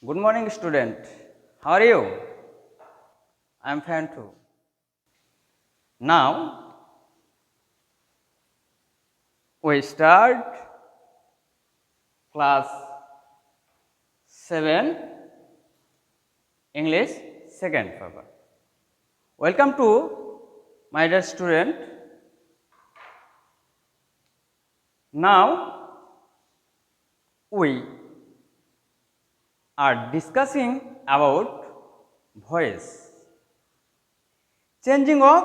Good morning, student. How are you? I am fine too. Now we start class 7 English second paper. Welcome to my dear student. Now we are discussing about voice. Changing of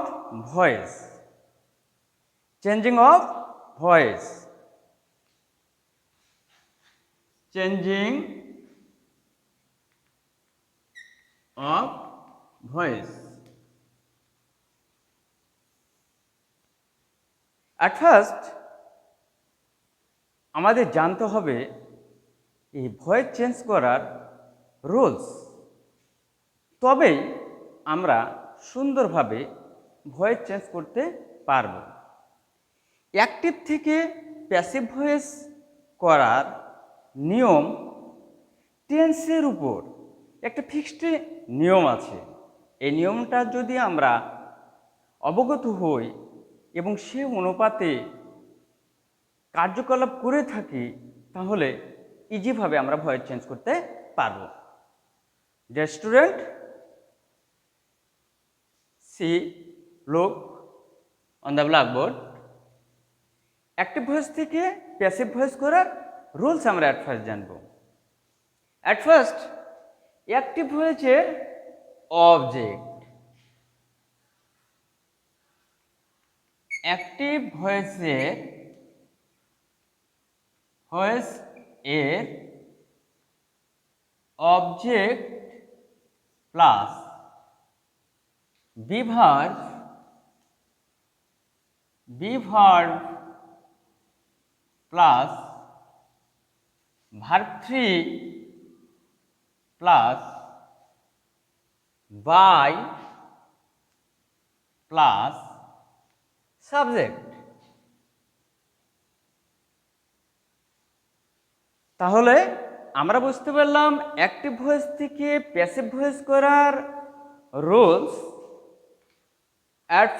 voice. Changing of voice. Changing of voice. At first আমাদের জানতে হবে এই voice change করার rules, তবেই আমরা সুন্দরভাবে voice change করতে পারব। অ্যাক্টিভ থেকে প্যাসিভ ভয়েস করার নিয়ম, টেন্সের উপর একটা ফিক্সড নিয়ম আছে। এই নিয়মটা যদি আমরা অবগত হই এবং সে অনুপাতে কার্যকলাপ করে থাকি, তাহলে ইজিভাবে আমরা ভয়েস চেঞ্জ করতে পারব। Dear student, see, look on the blackboard. Active voice থেকে প্যাসিভ ভয়েস করার রুলস আমরা অ্যাট ফার্স্ট জানব। অ্যাট ফার্স্ট অ্যাক্টিভ ভয়েসের অবজেক্ট। অ্যাক্টিভ ভয়েসের object plus be verb plus verb 3 plus by plus subject. তাহলে আমরা বুঝতে পারলাম অ্যাক্টিভ ভয়েস থেকে প্যাসিভ ভয়েস করার রুলস। অ্যাট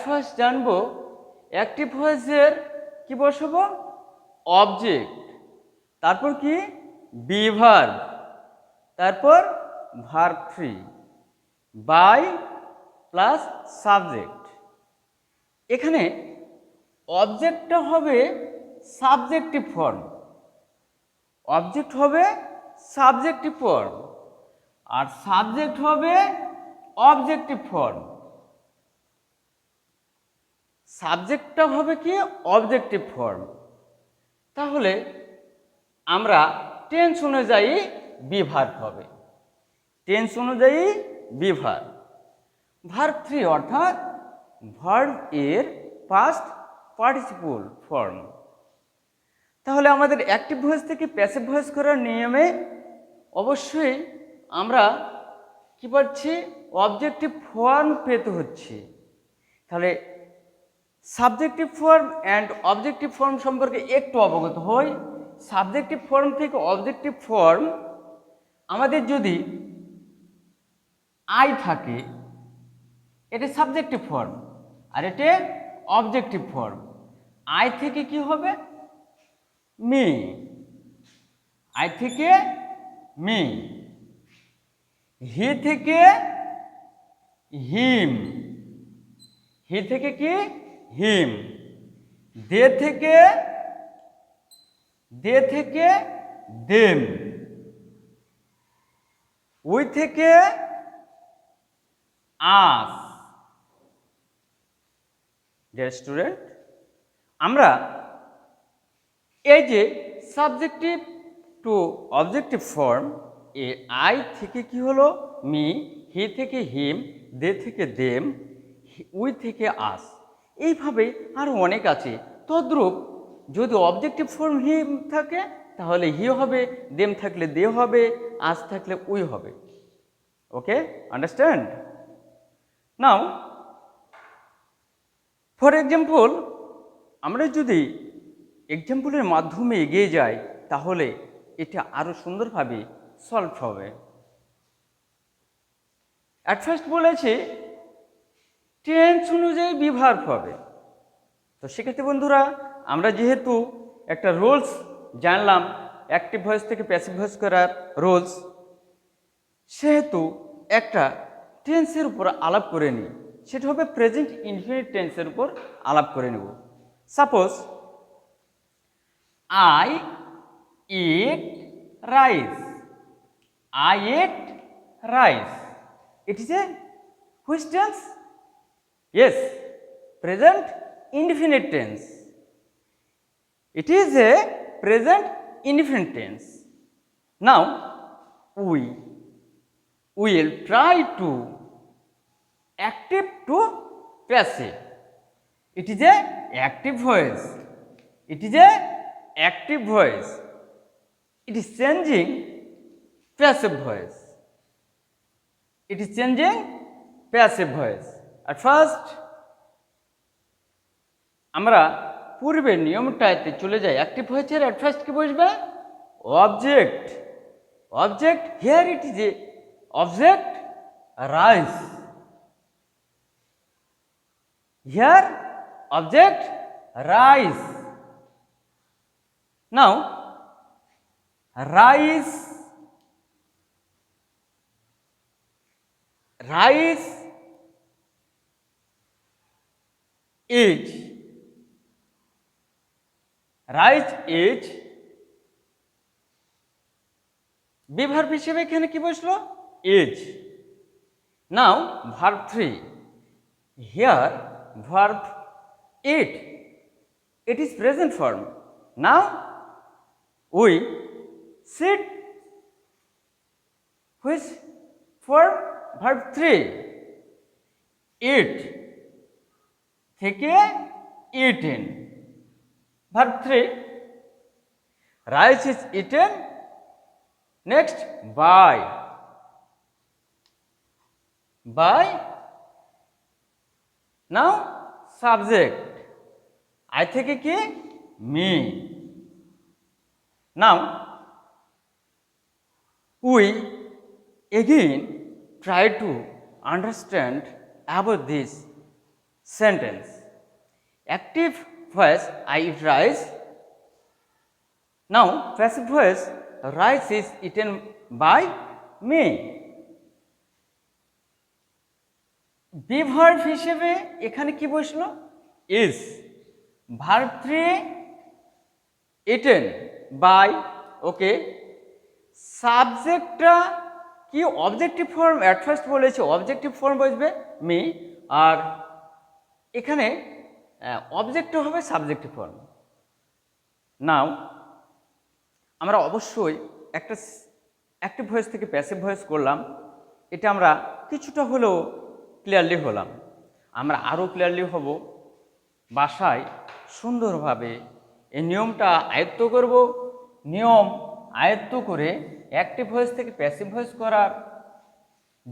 ফার্স্ট জানবো অ্যাক্টিভ ভয়েসের কি বসাবো? অবজেক্ট, তারপর কি বিভার্ব, তারপর ভার্ব 3, বাই প্লাস সাবজেক্ট। এখানে অবজেক্টটা হবে সাবজেক্টিভ ফর্ম, অবজেক্ট হবে সাবজেক্টিভ ফর্ম, আর সাবজেক্ট হবে অবজেক্টিভ ফর্ম। সাবজেক্টটা হবে কি অবজেক্টিভ ফর্ম। তাহলে আমরা টেন্স অনুযায়ী বিভার্ব হবে, টেন্স অনুযায়ী বিভার্ব। ভার্ব 3 অর্থাৎ ভার্ব এর পাস্ট পার্টিসিপল ফর্ম। তাহলে আমাদের অ্যাক্টিভ ভয়েস থেকে প্যাসিভ ভয়েস করার নিয়মে অবশ্যই আমরা কি পাচ্ছি? অবজেক্টিভ ফর্ম পেতে হচ্ছে। তাহলে subjective form and objective form সম্পর্কে একটু অবগত হই। সাবজেক্টিভ ফর্ম থেকে অবজেক্টিভ ফর্ম, আমাদের যদি আই থাকে এটা সাবজেক্টিভ ফর্ম আর এটা অবজেক্টিভ ফর্ম। আই থেকে কি হবে? মি, আই থেকে মি। হি থেকে হিম, হি থেকে কি? হিম। দে থেকে দেম। উই থেকে আস। ডিয়ার স্টুডেন্ট, আমরা এই যে subjective to objective form, A I থেকে কি হলো? মি, হি থেকে হিম, দে থেকে দেম, উই থেকে আস। এইভাবে আরও অনেক আছে। তদ্রূপ যদি অবজেক্টিভ ফর্ম হিম থাকে তাহলে হি হবে, দেম থাকলে দে হবে, আস থাকলে উই হবে। ওকে, আন্ডারস্ট্যান্ড? নাও ফর এক্সাম্পল, আমরা যদি এক্সাম্পলের মাধ্যমে এগিয়ে যাই তাহলে এটা আরো সুন্দরভাবে সলভ হবে। অ্যাট ফার্স্ট বলেছি টেন্স অনুযায়ী বি ভার্ব হবে। তো সেক্ষেত্রে বন্ধুরা আমরা যেহেতু একটা রুলস জানলাম অ্যাক্টিভ ভয়েস থেকে প্যাসিভ ভয়েস করার রুলস, সেহেতু একটা টেন্সের উপর আলাপ করে নিই, সেটা হবে প্রেজেন্ট ইনফিনিট টেন্সের উপর আলাপ করে নেব। Suppose I eat rice, I eat rice, it is a which tense? Yes, present indefinite tense. It is a present indefinite tense. Now, we will try to active to passive. It is a active voice. It is a active voice. It is changing passive voice. It is changing passive voice. At first, আমরা পূর্বের নিয়মটাতে চলে যাই। Active ভয়েসের at first কি বসবে? Object. Object, here it is a object rice. Here object rice. Now rice, rice eat, rice it be verb হিসেবে এখানে কি বসলো? Is. Now verb 3, here verb it, it is present form. Now we sit, which form? Verb 3, eat থেকে eaten. Verb 3, rice is eaten. Next, by, by. Now subject, I থেকে কি? me. Now we again try to understand about this sentence. Active voice, I eat rice. Now passive voice, rice is eaten by me. Be verb হিসেবে এখানে কি বসলো? Is. Verb 3 eaten by, ওকে। সাবজেক্টটা কি? Objective form. At first বলেছে objective form বসবে me, আর এখানে অবজেক্টও হবে সাবজেক্টিভ ফর্ম। নাও আমরা অবশ্যই একটা অ্যাক্টিভ ভয়েস থেকে প্যাসিভ ভয়েস করলাম, এটা আমরা কিছুটা হলেও ক্লিয়ারলি হলাম। আমরা আরও ক্লিয়ারলি হব, বাসায় সুন্দরভাবে এই নিয়মটা আয়ত্ত করব। নিয়ম আয়ত্ত করে অ্যাক্টিভ ভয়েস থেকে প্যাসিভ ভয়েস করার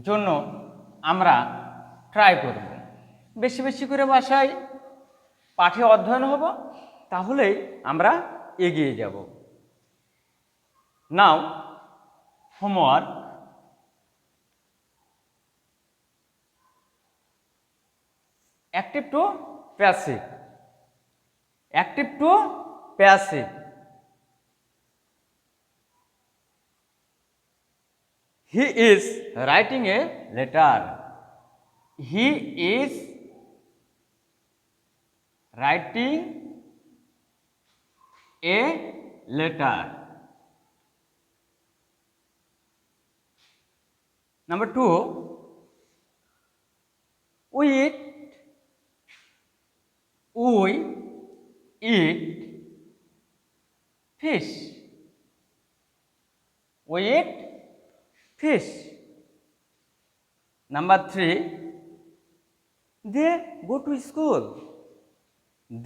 জন্য আমরা ট্রাই করব। বেশি বেশি করে বাসায় পাঠে অধ্যয়ন হব, তাহলেই আমরা এগিয়ে যাব। নাও homework, active to passive, active to passive. He is writing a letter. He is writing a letter. Number 2, we eat fish. We eat fish. Number 3, they go to school.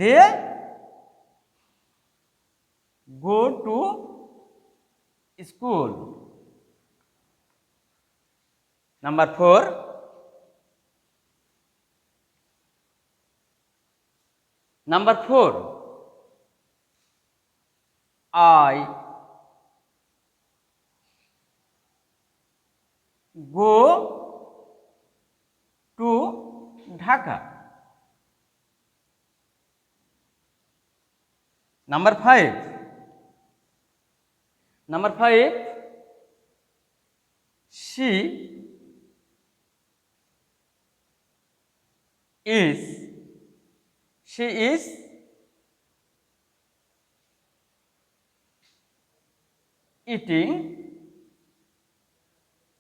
They go to school. Number 4, I go to Dhaka. Number 5. She is eating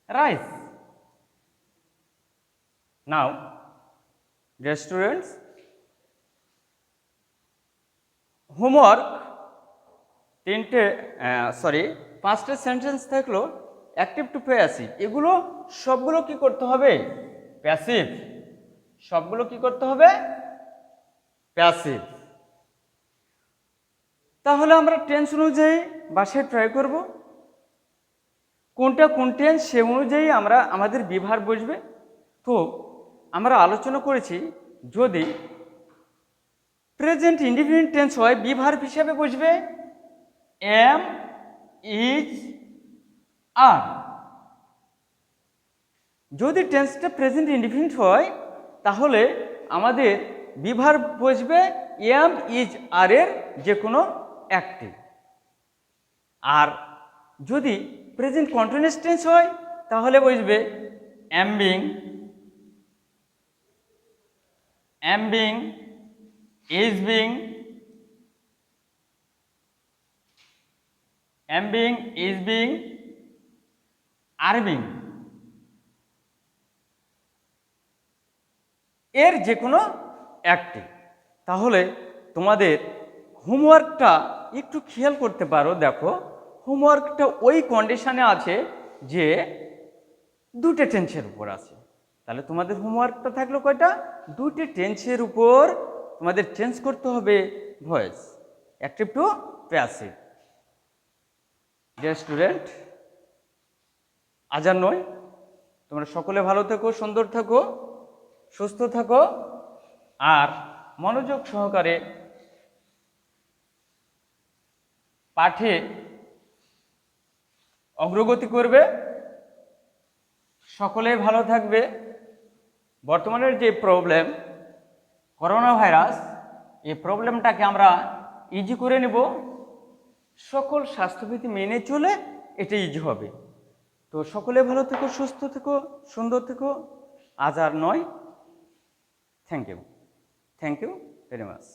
rice. Now, dear students, homework পাঁচটা sentence থাকলো active to passive, এগুলো সবগুলো কি করতে হবে? Passive. সবগুলো কি করতে হবে? প্যাসিভ। তাহলে আমরা টেন্স অনুযায়ী বাসায় ট্রাই করব, কোনটা কোন টেন্স সে অনুযায়ী আমরা আমাদের বিভার বসবে। তো আমরা আলোচনা করেছি যদি প্রেজেন্ট ইনডিফিনিট টেন্স হয় বিভার হিসাবে বসবে এম, ইজ, আর। যদি টেন্সটা প্রেজেন্ট ইনডিফিনিট হয় তাহলে আমাদের বিভার বসবে এম, ইজ, আর এর যে কোনো একটি। আর যদি প্রেজেন্ট কন্টিনিউয়াস টেন্স হয় তাহলে বসবে am being, is being, am being, is being, are being, এর যে কোনো একটি। তাহলে তোমাদের হোমওয়ার্কটা একটু খেয়াল করতে পারো। দেখো, হোমওয়ার্কটা ওই কন্ডিশনে আছে যে দুটো টেন্সের উপর আছে। তাহলে তোমাদের হোমওয়ার্কটা থাকলো কয়টা? দুটো টেন্সের উপর তোমাদের চেঞ্জ করতে হবে voice, active to passive. Dear student, আজ আর নয়, তোমরা সকলে ভালো থেকো, সুন্দর থাকো, সুস্থ থাকো, আর মনোযোগ সহকারে পাঠে অগ্রগতি করবে। সকলেই ভালো থাকবে। বর্তমানের যে প্রবলেম করোনা ভাইরাস, এই প্রবলেমটাকে আমরা ইজি করে নেব। সকল স্বাস্থ্যবিধি মেনে চলে এটা ইজি হবে। তো সকলে ভালো থেকো, সুস্থ থেকো, সুন্দর থেকো। আজ আর নয়। Thank you very much.